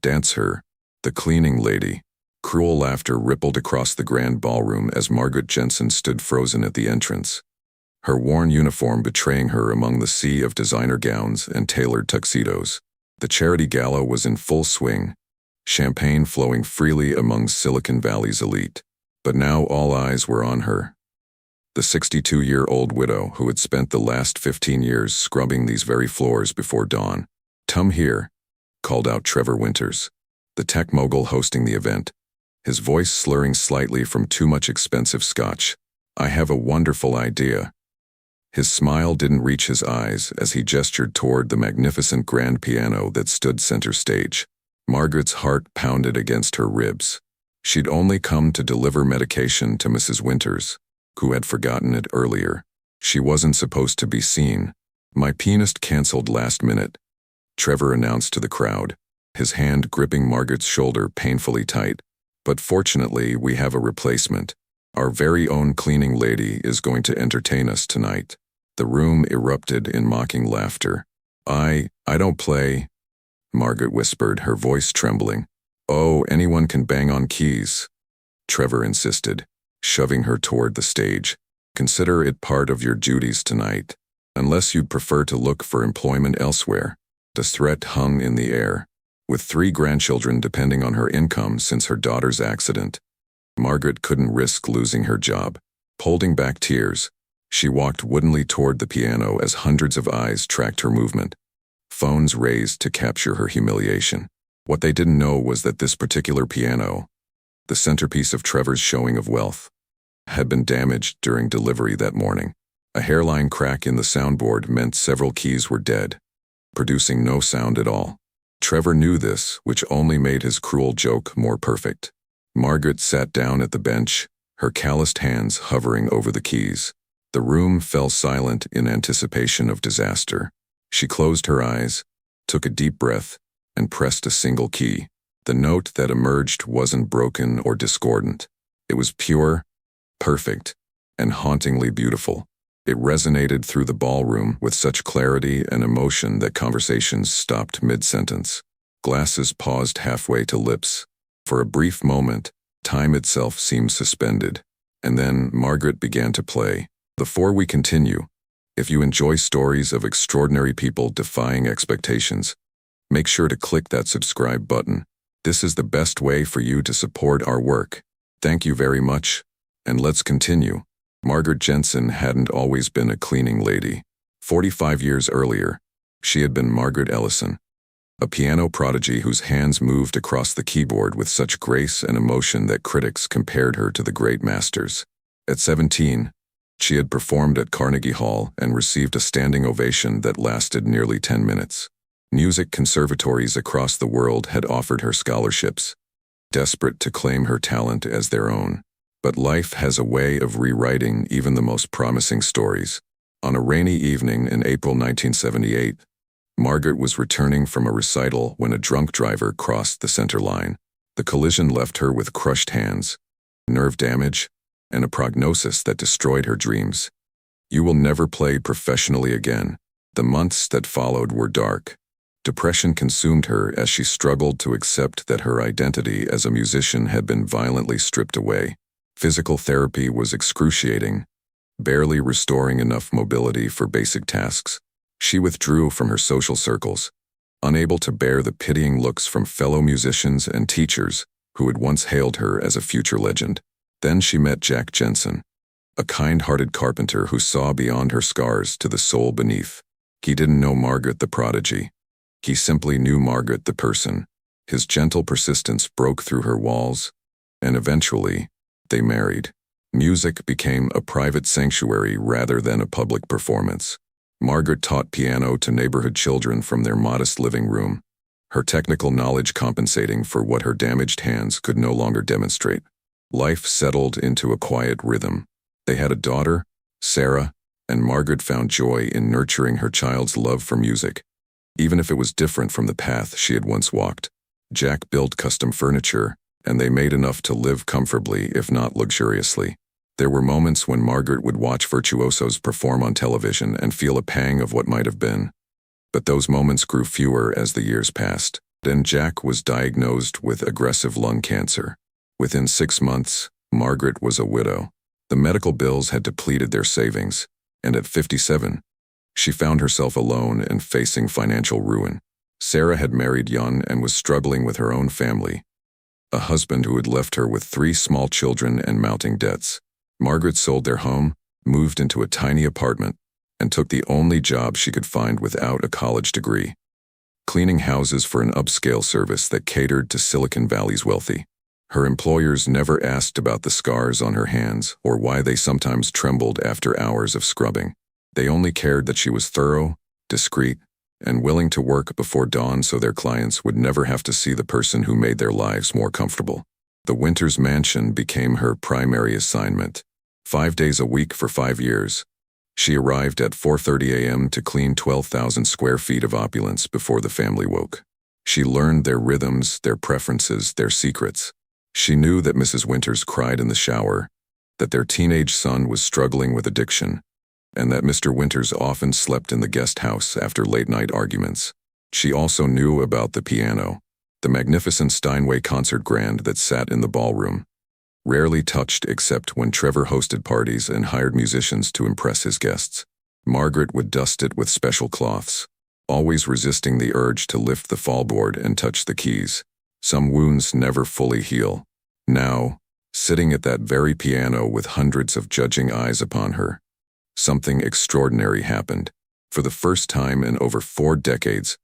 Dancer, the cleaning lady. Cruel laughter rippled across the grand ballroom as Margaret Jensen stood frozen at the entrance, her worn uniform betraying her among the sea of designer gowns and tailored tuxedos. The charity gala was in full swing, champagne flowing freely among Silicon Valley's elite. But now all eyes were on her. The 62-year-old widow who had spent the last 15 years scrubbing these very floors before dawn. "Come here," called out Trevor Winters, the tech mogul hosting the event, his voice slurring slightly from too much expensive scotch. "I have a wonderful idea." His smile didn't reach his eyes as he gestured toward the magnificent grand piano that stood center stage. Margaret's heart pounded against her ribs. She'd only come to deliver medication to Mrs. Winters, who had forgotten it earlier. She wasn't supposed to be seen. "My pianist canceled last minute," Trevor announced to the crowd, his hand gripping Margaret's shoulder painfully tight. "But fortunately, we have a replacement. Our very own cleaning lady is going to entertain us tonight." The room erupted in mocking laughter. I don't play," Margaret whispered, her voice trembling. "Oh, anyone can bang on keys," Trevor insisted, shoving her toward the stage. "Consider it part of your duties tonight, unless you'd prefer to look for employment elsewhere." The threat hung in the air. With 3 grandchildren depending on her income since her daughter's accident, Margaret couldn't risk losing her job. Holding back tears, she walked woodenly toward the piano as hundreds of eyes tracked her movement, phones raised to capture her humiliation. What they didn't know was that this particular piano, the centerpiece of Trevor's showing of wealth, had been damaged during delivery that morning. A hairline crack in the soundboard meant several keys were dead, producing no sound at all. Trevor knew this, which only made his cruel joke more perfect. Margaret sat down at the bench, her calloused hands hovering over the keys. The room fell silent in anticipation of disaster. She closed her eyes, took a deep breath, and pressed a single key. The note that emerged wasn't broken or discordant. It was pure, perfect, and hauntingly beautiful. It resonated through the ballroom with such clarity and emotion that conversations stopped mid-sentence. Glasses paused halfway to lips. For a brief moment, time itself seemed suspended. And then Margaret began to play. Before we continue, if you enjoy stories of extraordinary people defying expectations, make sure to click that subscribe button. This is the best way for you to support our work. Thank you very much, and let's continue. Margaret Jensen hadn't always been a cleaning lady. 45 years earlier, she had been Margaret Ellison, a piano prodigy whose hands moved across the keyboard with such grace and emotion that critics compared her to the great masters. At 17, she had performed at Carnegie Hall and received a standing ovation that lasted nearly 10 minutes. Music conservatories across the world had offered her scholarships, desperate to claim her talent as their own. But life has a way of rewriting even the most promising stories. On a rainy evening in April 1978, Margaret was returning from a recital when a drunk driver crossed the center line. The collision left her with crushed hands, nerve damage, and a prognosis that destroyed her dreams. "You will never play professionally again." The months that followed were dark. Depression consumed her as she struggled to accept that her identity as a musician had been violently stripped away. Physical therapy was excruciating, barely restoring enough mobility for basic tasks. She withdrew from her social circles, unable to bear the pitying looks from fellow musicians and teachers who had once hailed her as a future legend. Then she met Jack Jensen, a kind-hearted carpenter who saw beyond her scars to the soul beneath. He didn't know Margaret the prodigy. He simply knew Margaret the person. His gentle persistence broke through her walls, and eventually, they married. Music became a private sanctuary rather than a public performance. Margaret taught piano to neighborhood children from their modest living room, her technical knowledge compensating for what her damaged hands could no longer demonstrate. Life settled into a quiet rhythm. They had a daughter, Sarah, and Margaret found joy in nurturing her child's love for music, even if it was different from the path she had once walked. Jack built custom furniture, and they made enough to live comfortably, if not luxuriously. There were moments when Margaret would watch virtuosos perform on television and feel a pang of what might have been. But those moments grew fewer as the years passed. Then Jack was diagnosed with aggressive lung cancer. Within 6 months, Margaret was a widow. The medical bills had depleted their savings, and at 57, she found herself alone and facing financial ruin. Sarah had married young and was struggling with her own family, a husband who had left her with 3 small children and mounting debts. Margaret sold their home, moved into a tiny apartment, and took the only job she could find without a college degree, cleaning houses for an upscale service that catered to Silicon Valley's wealthy. Her employers never asked about the scars on her hands or why they sometimes trembled after hours of scrubbing. They only cared that she was thorough, discreet, and willing to work before dawn so their clients would never have to see the person who made their lives more comfortable. The Winters mansion became her primary assignment. 5 days a week for 5 years. She arrived at 4:30 a.m. to clean 12,000 square feet of opulence before the family woke. She learned their rhythms, their preferences, their secrets. She knew that Mrs. Winters cried in the shower, that their teenage son was struggling with addiction, and that Mr. Winters often slept in the guest house after late-night arguments. She also knew about the piano, the magnificent Steinway concert grand that sat in the ballroom, rarely touched except when Trevor hosted parties and hired musicians to impress his guests. Margaret would dust it with special cloths, always resisting the urge to lift the fallboard and touch the keys. Some wounds never fully heal. Now, sitting at that very piano with hundreds of judging eyes upon her, something extraordinary happened. For the first time in over 4 decades,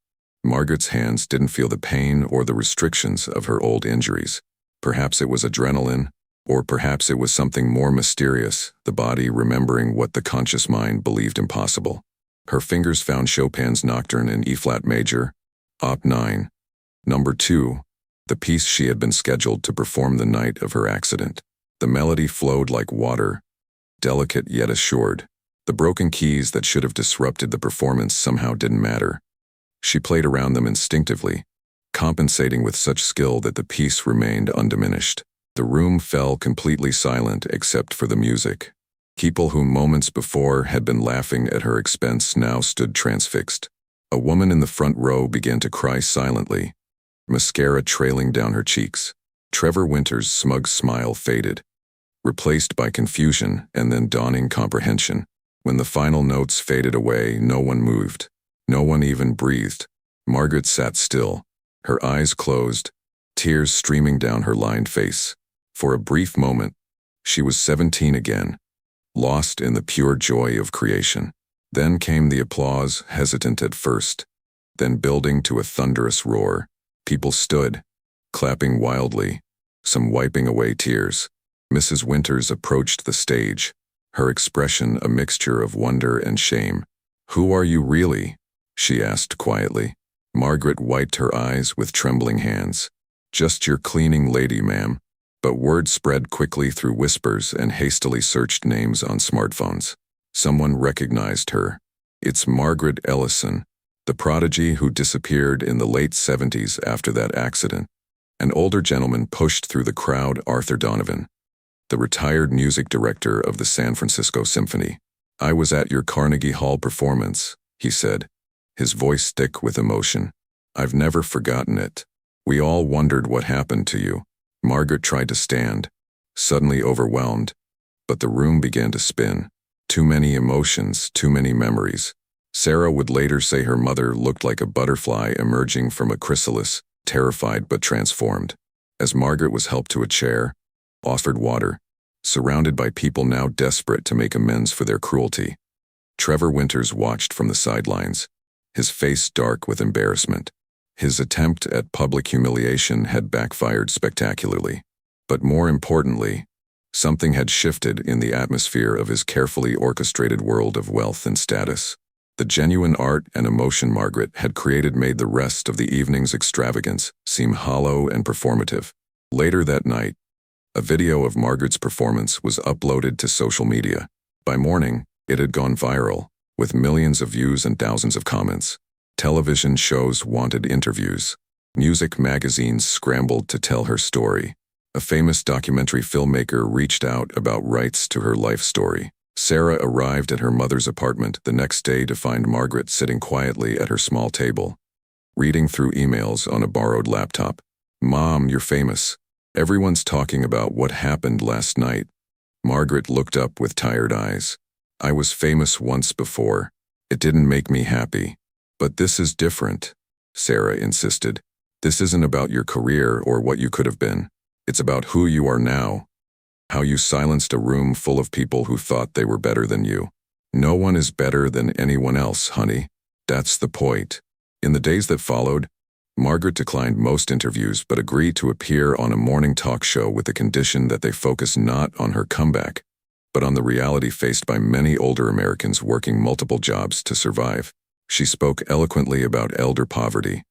Margaret's hands didn't feel the pain or the restrictions of her old injuries. Perhaps it was adrenaline, or perhaps it was something more mysterious, the body remembering what the conscious mind believed impossible. Her fingers found Chopin's Nocturne in E-flat major, Op. 9, number 2, the piece she had been scheduled to perform the night of her accident. The melody flowed like water, delicate yet assured. The broken keys that should have disrupted the performance somehow didn't matter. She played around them instinctively, compensating with such skill that the piece remained undiminished. The room fell completely silent except for the music. People who moments before had been laughing at her expense now stood transfixed. A woman in the front row began to cry silently, mascara trailing down her cheeks. Trevor Winters' smug smile faded, replaced by confusion and then dawning comprehension. When the final notes faded away, no one moved. No one even breathed. Margaret sat still, her eyes closed, tears streaming down her lined face. For a brief moment, she was 17 again, lost in the pure joy of creation. Then came the applause, hesitant at first, then building to a thunderous roar. People stood, clapping wildly, some wiping away tears. Mrs. Winters approached the stage, her expression a mixture of wonder and shame. "Who are you really?" she asked quietly. Margaret wiped her eyes with trembling hands. "Just your cleaning lady, ma'am." But word spread quickly through whispers and hastily searched names on smartphones. Someone recognized her. "It's Margaret Ellison, the prodigy who disappeared in the late 70s after that accident." An older gentleman pushed through the crowd. "Arthur Donovan, the retired music director of the San Francisco Symphony. I was at your Carnegie Hall performance," he said, his voice thick with emotion. "I've never forgotten it. We all wondered what happened to you." Margaret tried to stand, suddenly overwhelmed, but the room began to spin. Too many emotions, too many memories. Sarah would later say her mother looked like a butterfly emerging from a chrysalis, terrified but transformed. As Margaret was helped to a chair, offered water, surrounded by people now desperate to make amends for their cruelty, Trevor Winters watched from the sidelines, his face dark with embarrassment. His attempt at public humiliation had backfired spectacularly. But more importantly, something had shifted in the atmosphere of his carefully orchestrated world of wealth and status. The genuine art and emotion Margaret had created made the rest of the evening's extravagance seem hollow and performative. Later that night, a video of Margaret's performance was uploaded to social media. By morning, it had gone viral, with millions of views and thousands of comments. Television shows wanted interviews. Music magazines scrambled to tell her story. A famous documentary filmmaker reached out about rights to her life story. Sarah arrived at her mother's apartment the next day to find Margaret sitting quietly at her small table, reading through emails on a borrowed laptop. "Mom, you're famous. Everyone's talking about what happened last night." Margaret looked up with tired eyes. "I was famous once before. It didn't make me happy. But this is different," Sarah insisted. "This isn't about your career or what you could have been. It's about who you are now. How you silenced a room full of people who thought they were better than you. No one is better than anyone else, honey. That's the point." In the days that followed, Margaret declined most interviews but agreed to appear on a morning talk show with the condition that they focus not on her comeback, but on the reality faced by many older Americans working multiple jobs to survive. She spoke eloquently about elder poverty,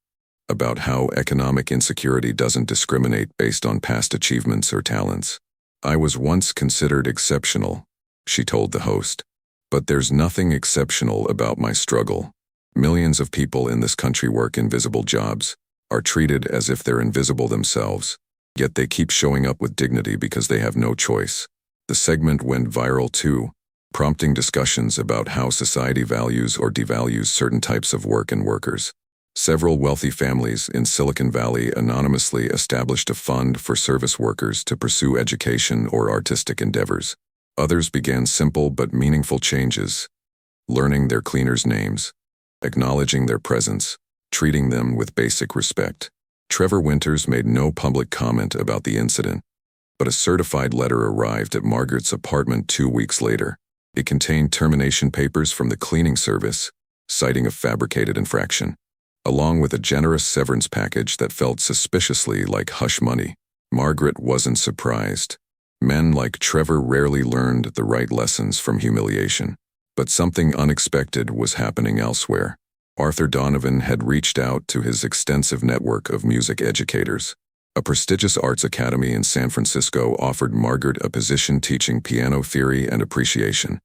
about how economic insecurity doesn't discriminate based on past achievements or talents. "I was once considered exceptional," she told the host. "But there's nothing exceptional about my struggle. Millions of people in this country work invisible jobs, are treated as if they're invisible themselves, yet they keep showing up with dignity because they have no choice." The segment went viral too, prompting discussions about how society values or devalues certain types of work and workers. Several wealthy families in Silicon Valley anonymously established a fund for service workers to pursue education or artistic endeavors. Others began simple but meaningful changes, learning their cleaners' names, acknowledging their presence, treating them with basic respect. Trevor Winters made no public comment about the incident, but a certified letter arrived at Margaret's apartment 2 weeks later. It contained termination papers from the cleaning service, citing a fabricated infraction, along with a generous severance package that felt suspiciously like hush money. Margaret wasn't surprised. Men like Trevor rarely learned the right lessons from humiliation. But something unexpected was happening elsewhere. Arthur Donovan had reached out to his extensive network of music educators. A prestigious arts academy in San Francisco offered Margaret a position teaching piano theory and appreciation,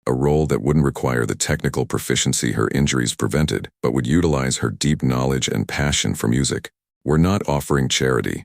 a role that wouldn't require the technical proficiency her injuries prevented, but would utilize her deep knowledge and passion for music. "We're not offering charity,"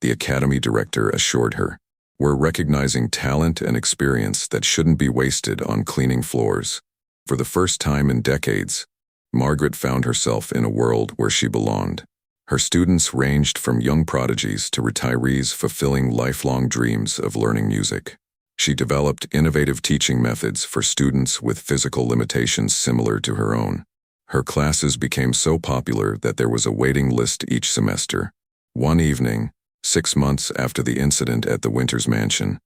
the academy director assured her. "We're recognizing talent and experience that shouldn't be wasted on cleaning floors." For the first time in decades, Margaret found herself in a world where she belonged. Her students ranged from young prodigies to retirees fulfilling lifelong dreams of learning music. She developed innovative teaching methods for students with physical limitations similar to her own. Her classes became so popular that there was a waiting list each semester. One evening, 6 months after the incident at the Winters mansion,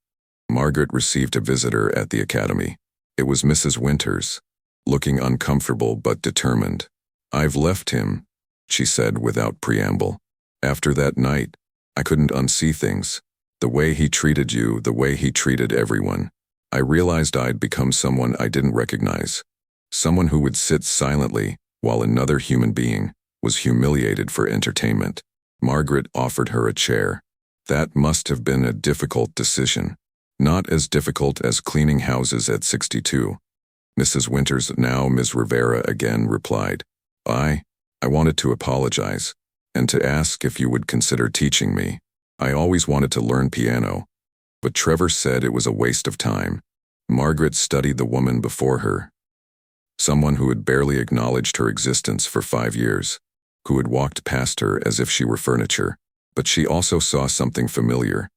Margaret received a visitor at the academy. It was Mrs. Winters, looking uncomfortable but determined. "I've left him," she said without preamble. "After that night, I couldn't unsee things. The way he treated you, the way he treated everyone. I realized I'd become someone I didn't recognize. Someone who would sit silently while another human being was humiliated for entertainment." Margaret offered her a chair. "That must have been a difficult decision. Not as difficult as cleaning houses at 62. Mrs. Winters, now Ms. Rivera again, replied. I wanted to apologize, and to ask if you would consider teaching me. I always wanted to learn piano, but Trevor said it was a waste of time." Margaret studied the woman before her, someone who had barely acknowledged her existence for 5 years, who had walked past her as if she were furniture. But she also saw something familiar.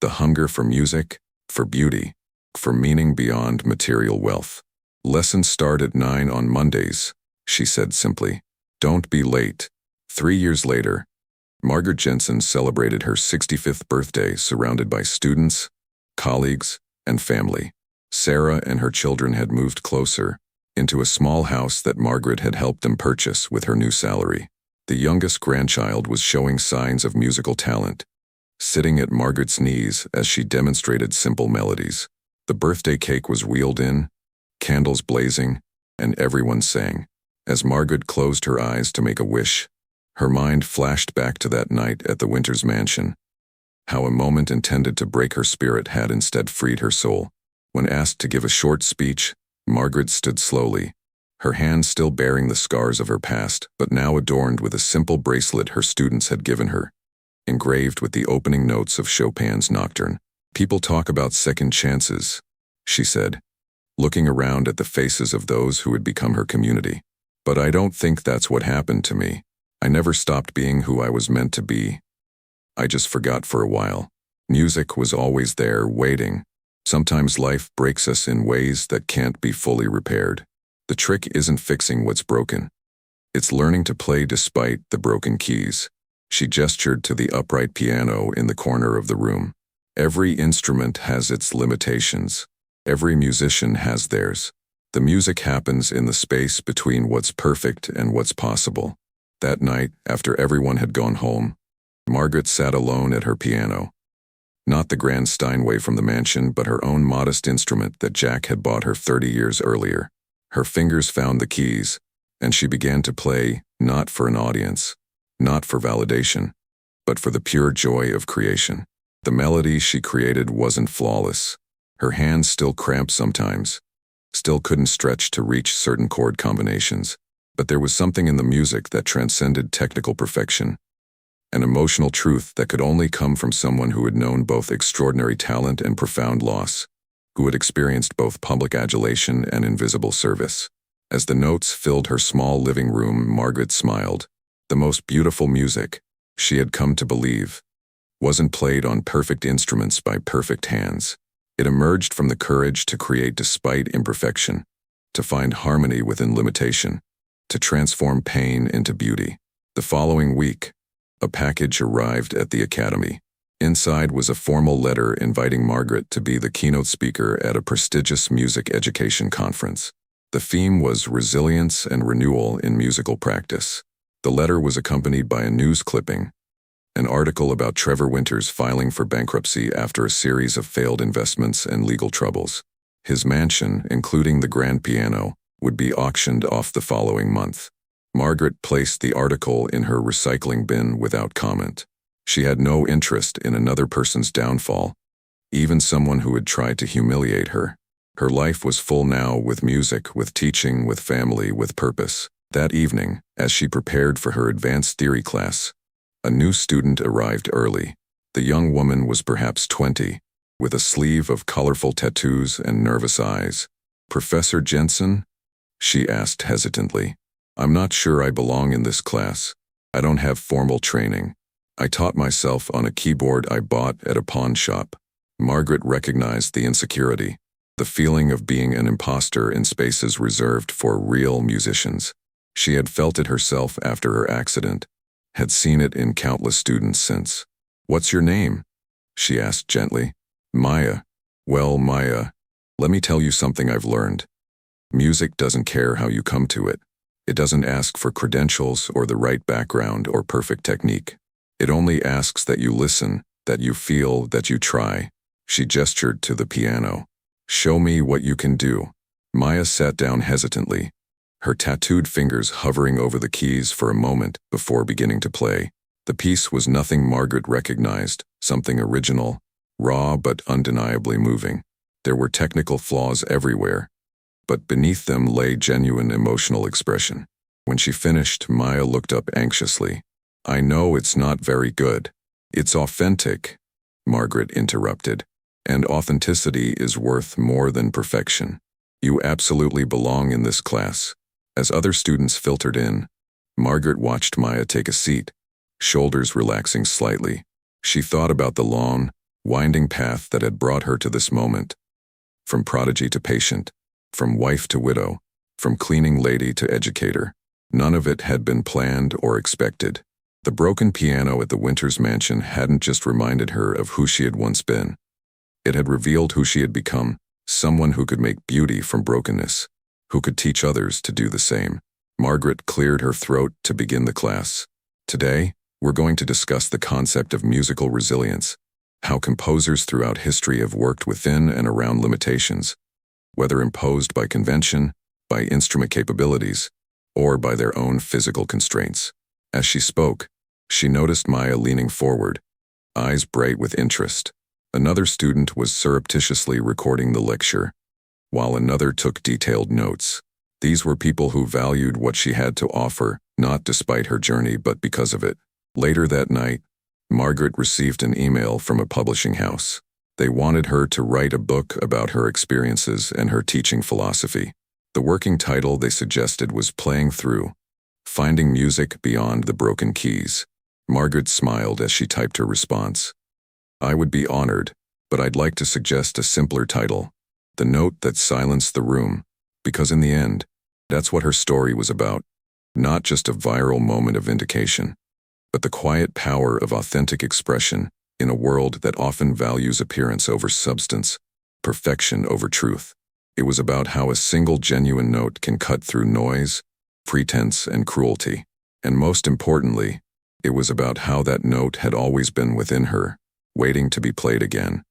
The hunger for music, for beauty, for meaning beyond material wealth. "Lessons start at 9 on Mondays," she said simply. "Don't be late." 3 years later, Margaret Jensen celebrated her 65th birthday surrounded by students, colleagues, and family. Sarah and her children had moved closer, into a small house that Margaret had helped them purchase with her new salary. The youngest grandchild was showing signs of musical talent, sitting at Margaret's knees as she demonstrated simple melodies. The birthday cake was wheeled in, candles blazing, and everyone sang. As Margaret closed her eyes to make a wish, her mind flashed back to that night at the Winters mansion. How a moment intended to break her spirit had instead freed her soul. When asked to give a short speech, Margaret stood slowly, her hands still bearing the scars of her past, but now adorned with a simple bracelet her students had given her, engraved with the opening notes of Chopin's Nocturne. "People talk about second chances," she said, looking around at the faces of those who had become her community. "But I don't think that's what happened to me. I never stopped being who I was meant to be. I just forgot for a while. Music was always there, waiting. Sometimes life breaks us in ways that can't be fully repaired. The trick isn't fixing what's broken. It's learning to play despite the broken keys. She gestured to the upright piano in the corner of the room. Every instrument has its limitations. Every musician has theirs. The music happens in the space between what's perfect and what's possible. That night, after everyone had gone home, Margaret sat alone at her piano. Not the grand Steinway from the mansion, but her own modest instrument that Jack had bought her 30 years earlier. Her fingers found the keys, and she began to play, not for an audience, not for validation, but for the pure joy of creation. The melody she created wasn't flawless. Her hands still cramped sometimes, still couldn't stretch to reach certain chord combinations, but there was something in the music that transcended technical perfection, an emotional truth that could only come from someone who had known both extraordinary talent and profound loss, who had experienced both public adulation and invisible service. As the notes filled her small living room, Margaret smiled. The most beautiful music, she had come to believe, wasn't played on perfect instruments by perfect hands. It emerged from the courage to create despite imperfection, to find harmony within limitation, to transform pain into beauty. The following week, a package arrived at the academy. Inside was a formal letter inviting Margaret to be the keynote speaker at a prestigious music education conference. The theme was resilience and renewal in musical practice. The letter was accompanied by a news clipping, an article about Trevor Winters filing for bankruptcy after a series of failed investments and legal troubles. His mansion, including the grand piano, would be auctioned off the following month. Margaret placed the article in her recycling bin without comment. She had no interest in another person's downfall, even someone who had tried to humiliate her. Her life was full now, with music, with teaching, with family, with purpose. That evening, as she prepared for her advanced theory class, a new student arrived early. The young woman was perhaps 20, with a sleeve of colorful tattoos and nervous eyes. "Professor Jensen?" she asked hesitantly. "I'm not sure I belong in this class. I don't have formal training. I taught myself on a keyboard I bought at a pawn shop." Margaret recognized the insecurity, the feeling of being an imposter in spaces reserved for real musicians. She had felt it herself after her accident, had seen it in countless students since. "What's your name?" she asked gently. "Maya." "Well, Maya, let me tell you something I've learned. Music doesn't care how you come to it. It doesn't ask for credentials or the right background or perfect technique. It only asks that you listen, that you feel, that you try." She gestured to the piano. "Show me what you can do." Maya sat down hesitantly, her tattooed fingers hovering over the keys for a moment before beginning to play. The piece was nothing Margaret recognized, something original, raw but undeniably moving. There were technical flaws everywhere, but beneath them lay genuine emotional expression. When she finished, Maya looked up anxiously. "I know it's not very good. It's authentic," Margaret interrupted. "And authenticity is worth more than perfection. You absolutely belong in this class." As other students filtered in, Margaret watched Maya take a seat, shoulders relaxing slightly. She thought about the long, winding path that had brought her to this moment. From prodigy to patient, from wife to widow, from cleaning lady to educator. None of it had been planned or expected. The broken piano at the Winters mansion hadn't just reminded her of who she had once been. It had revealed who she had become, someone who could make beauty from brokenness, who could teach others to do the same. Margaret cleared her throat to begin the class. "Today, we're going to discuss the concept of musical resilience, how composers throughout history have worked within and around limitations, whether imposed by convention, by instrument capabilities, or by their own physical constraints." As she spoke, she noticed Maya leaning forward, eyes bright with interest. Another student was surreptitiously recording the lecture, while another took detailed notes. These were people who valued what she had to offer, not despite her journey but because of it. Later that night, Margaret received an email from a publishing house. They wanted her to write a book about her experiences and her teaching philosophy. The working title they suggested was Playing Through, Finding music beyond the broken keys. Margaret smiled as she typed her response. I would be honored, but I'd like to suggest a simpler title. The Note That Silenced the Room, because in the end, that's what her story was about. Not just a viral moment of vindication, but the quiet power of authentic expression in a world that often values appearance over substance, perfection over truth. It was about how a single genuine note can cut through noise, pretense, and cruelty. And most importantly, it was about how that note had always been within her, waiting to be played again.